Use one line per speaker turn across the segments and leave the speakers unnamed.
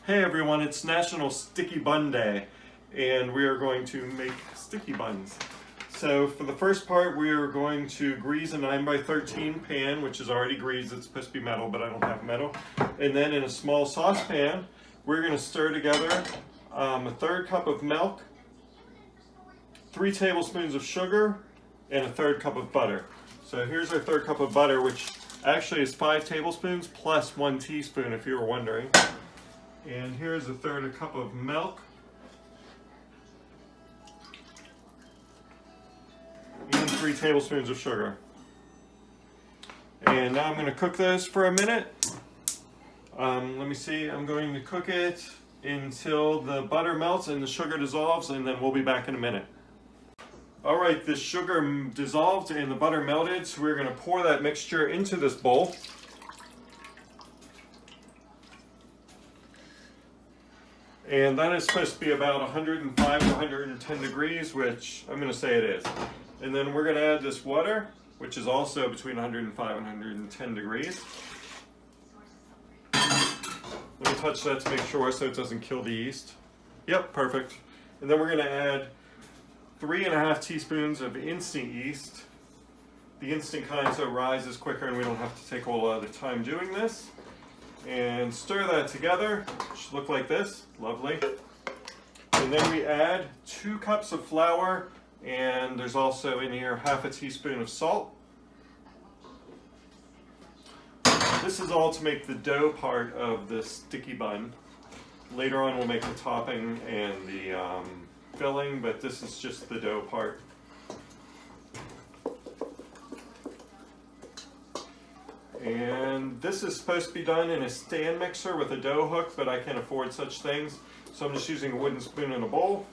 Hey everyone, it's National Sticky Bun Day, and we are going to make sticky buns. So for the first part, we are going to grease a 9x13 pan, which is already greased. It's supposed to be metal, but I don't have metal. And then in a small saucepan, we're going to stir together a 1/3 cup of milk, 3 tablespoons of sugar, and a 1/3 cup of butter. So here's our 1/3 cup of butter, which actually is 5 tablespoons plus 1 teaspoon, if you were wondering. And here's a 1/3 cup of milk. And 3 tablespoons of sugar. And now I'm going to cook this for a minute. Let me see, I'm going to cook it until the butter melts and the sugar dissolves, and then we'll be back in a minute. Alright, the sugar dissolved and the butter melted, so we're going to pour that mixture into this bowl. And that is supposed to be about 105 to 110 degrees, which I'm going to say it is. And then we're going to add this water, which is also between 105 and 110 degrees. Let me touch that to make sure so it doesn't kill the yeast. Yep, perfect. And then we're going to add 3½ teaspoons of instant yeast. The instant kind, so it rises quicker and we don't have to take a whole lot of time doing this. And stir that together. It should look like this. Lovely. And then we add 2 cups of flour, and there's also in here 1/2 teaspoon of salt. This is all to make the dough part of the sticky bun. Later on we'll make the topping and the filling, but this is just the dough part. And this is supposed to be done in a stand mixer with a dough hook, but I can't afford such things. So I'm just using a wooden spoon in a bowl.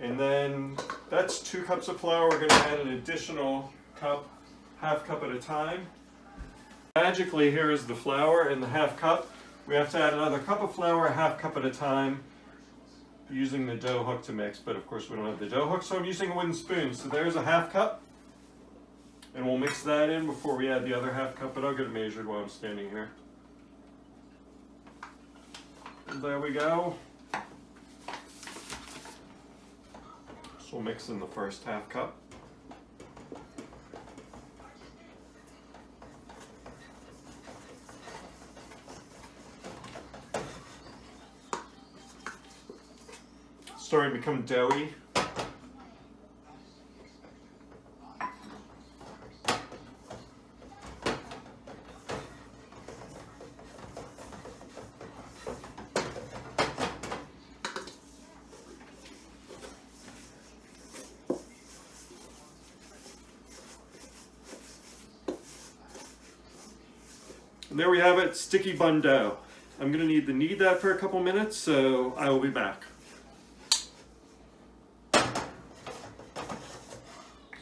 And then that's 2 cups of flour. We're going to add an additional cup, 1/2 cup at a time. Magically, here is the flour and the 1/2 cup. We have to add another cup of flour, 1/2 cup at a time, using the dough hook to mix. But of course we don't have the dough hook, so I'm using a wooden spoon. So there's a 1/2 cup. And we'll mix that in before we add the other 1/2 cup, but I'll get it measured while I'm standing here. And there we go. So we'll mix in the first 1/2 cup. It's starting to become doughy. And there we have it, sticky bun dough. I'm going to knead that for a couple minutes, so I will be back. So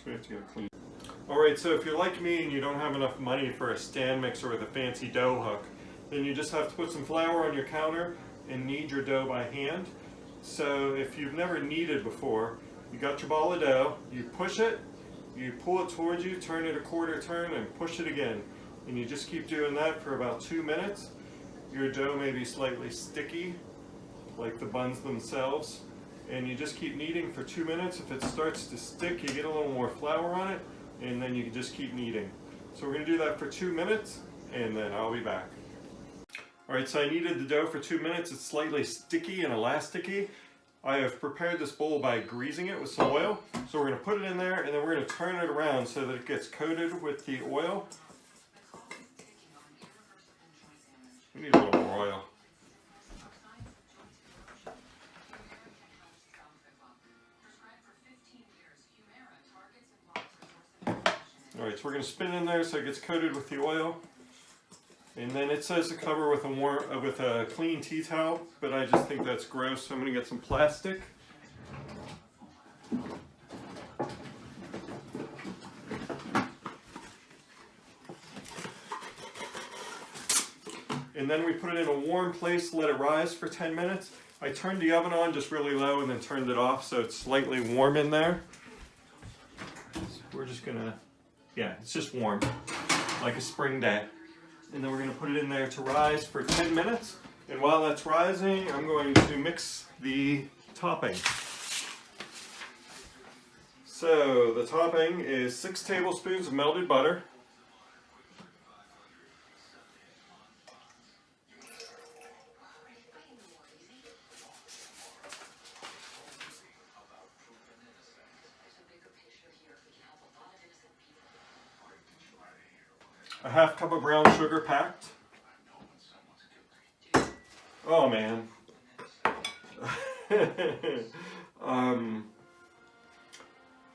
we have to get it clean. Alright, so if you're like me and you don't have enough money for a stand mixer with a fancy dough hook, then you just have to put some flour on your counter and knead your dough by hand. So if you've never kneaded before, you got your ball of dough, you push it, you pull it towards you, turn it a quarter turn, and push it again. And you just keep doing that for about 2 minutes. Your dough may be slightly sticky, like the buns themselves. And you just keep kneading for 2 minutes. If it starts to stick, you get a little more flour on it, and then you can just keep kneading. So we're going to do that for 2 minutes, and then I'll be back. Alright, so I kneaded the dough for 2 minutes. It's slightly sticky and elasticy. I have prepared this bowl by greasing it with some oil. So we're going to put it in there, and then we're going to turn it around so that it gets coated with the oil. We need a little more oil. Alright, so we're going to spin in there so it gets coated with the oil. And then it says to cover with a clean tea towel, but I just think that's gross, so I'm going to get some plastic. and then we put it in a warm place, let it rise for 10 minutes. I turned the oven on just really low and then turned it off so it's slightly warm in there. So we're just gonna, yeah, it's just warm, like a spring day. And then we're gonna put it in there to rise for 10 minutes. And while that's rising, I'm going to mix the topping. So the topping is 6 tablespoons of melted butter, a half cup of brown sugar packed. Oh man.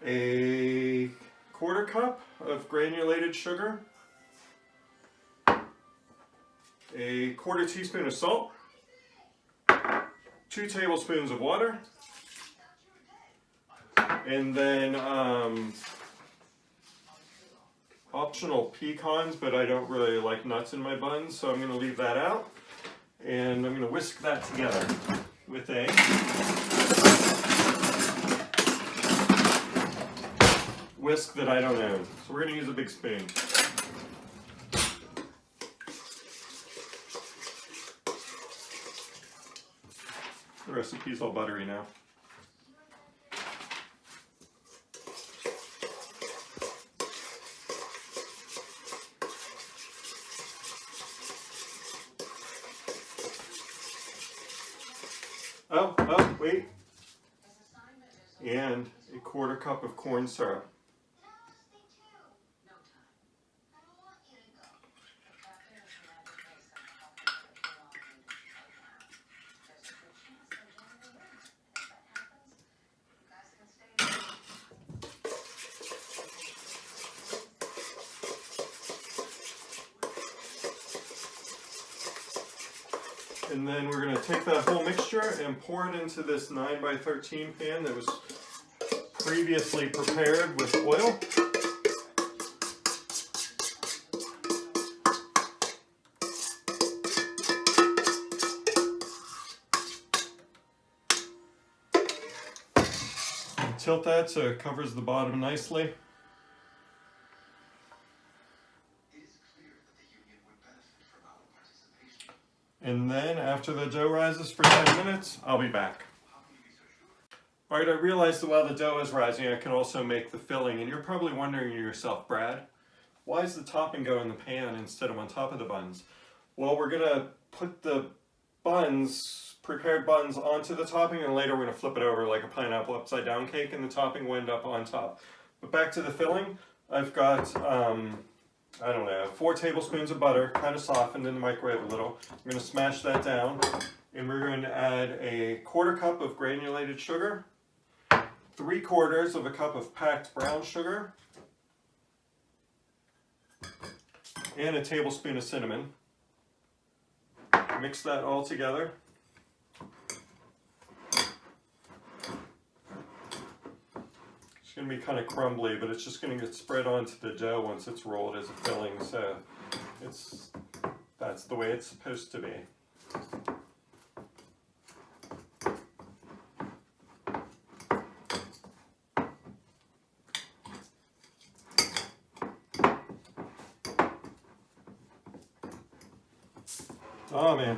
A quarter cup of granulated sugar, a quarter teaspoon of salt, 2 tablespoons of water, and then optional pecans, but I don't really like nuts in my buns, so I'm going to leave that out. And I'm going to whisk that together with a whisk that I don't own. So we're going to use a big spoon. The recipe's all buttery now. Oh, wait. And a quarter cup of corn syrup. And then we're going to take that whole mixture and pour it into this 9x13 pan that was previously prepared with oil. And tilt that so it covers the bottom nicely. And then after the dough rises for 10 minutes, I'll be back. All right, I realized that while the dough is rising, I can also make the filling. And you're probably wondering to yourself, Brad, why does the topping go in the pan instead of on top of the buns? Well, we're gonna put the buns, prepared buns, onto the topping, and later we're gonna flip it over like a pineapple upside down cake, and the topping will end up on top. But back to the filling, I've got, I don't know, 4 tablespoons of butter, kind of softened in the microwave a little. I'm going to smash that down, and we're going to add a quarter cup of granulated sugar, 3/4 of a cup of packed brown sugar, and a tablespoon of cinnamon. Mix that all together. It's going to be kind of crumbly, but it's just going to get spread onto the dough once it's rolled as a filling, so that's the way it's supposed to be. Oh man.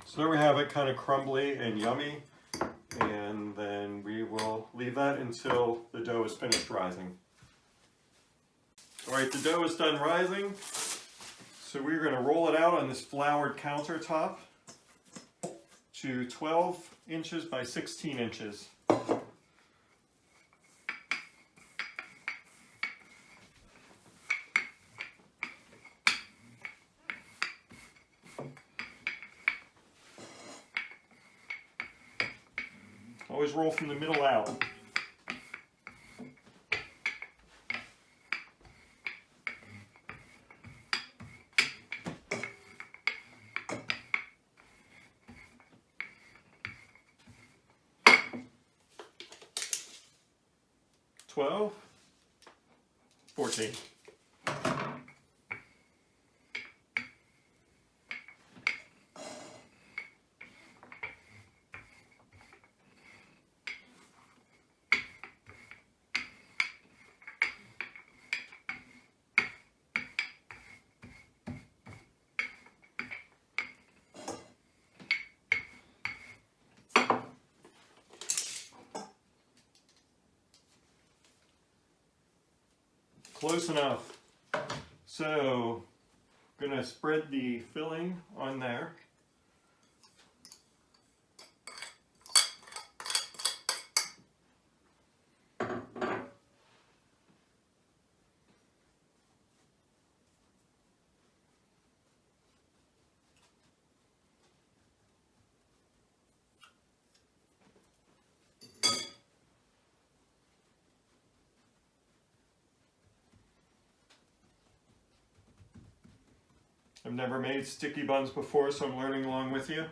So there we have it, kind of crumbly and yummy, and then we will leave that until the dough is finished rising. All right, the dough is done rising, so we're going to roll it out on this floured countertop to 12 inches by 16 inches. Always roll from the middle out. 12, 14. Close enough. So, I'm going to spread the filling on there. I've never made sticky buns before, so I'm learning along with you.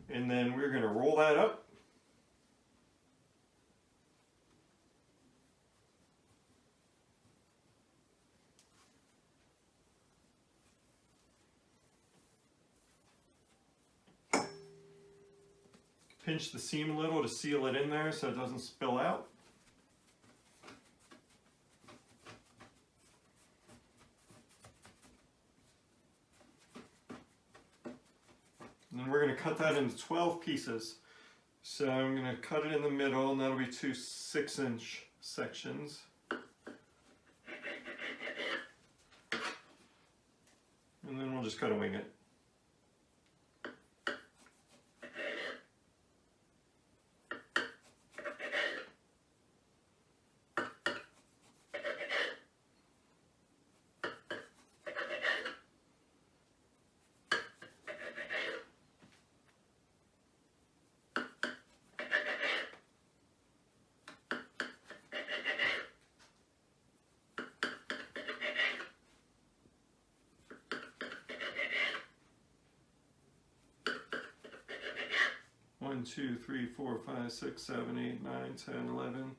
And then we're going to roll that up. Pinch the seam a little to seal it in there so it doesn't spill out. And then we're going to cut that into 12 pieces. So I'm going to cut it in the middle, and that'll be two 6-inch sections. And then we'll just kind of wing it. One, 2, 3, 4, 5, 6, 7, 8, 9, 10, 11.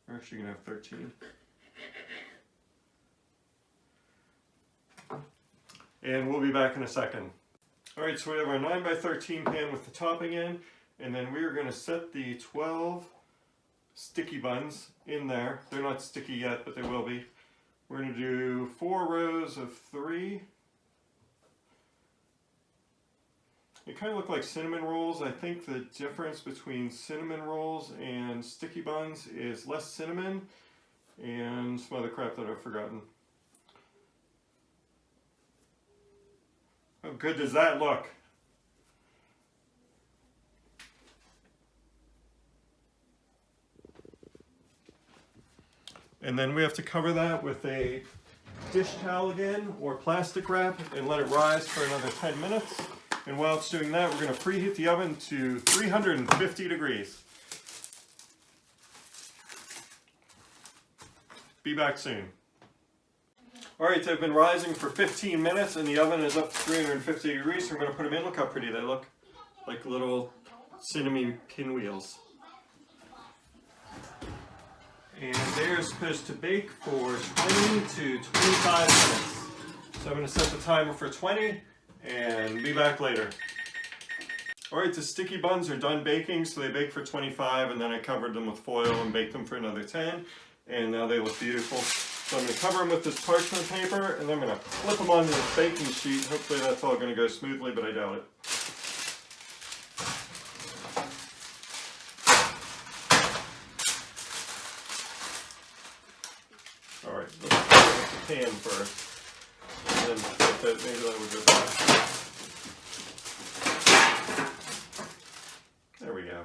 We're actually going to have 13. And we'll be back in a second. Alright, so we have our 9 by 13 pan with the topping in, and then we are going to set the 12 sticky buns in there. They're not sticky yet, but they will be. We're going to do 4 rows of 3. They kind of look like cinnamon rolls. I think the difference between cinnamon rolls and sticky buns is less cinnamon and some other crap that I've forgotten. How good does that look? And then we have to cover that with a dish towel again or plastic wrap and let it rise for another 10 minutes. And while it's doing that, we're going to preheat the oven to 350 degrees. Be back soon. Alright, they've been rising for 15 minutes and the oven is up to 350 degrees, so we're going to put them in. Look how pretty they look. Like little cinnamon pinwheels. And they're supposed to bake for 20 to 25 minutes. So I'm going to set the timer for 20. And be back later. Alright, the sticky buns are done baking, so they bake for 25, and then I covered them with foil and baked them for another 10, and now they look beautiful. So I'm going to cover them with this parchment paper, and then I'm going to flip them onto this baking sheet. Hopefully that's all going to go smoothly, but I doubt it. Alright, let's start with the pan first. And then maybe that would go back. There we go.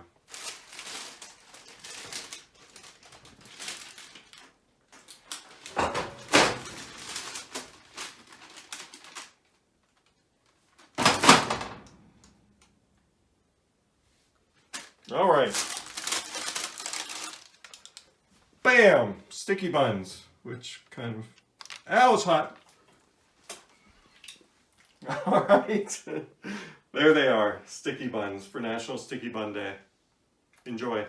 All right. Bam! Sticky buns, which kind of... Ow, it's hot. All right, there they are, sticky buns for National Sticky Bun Day. Enjoy.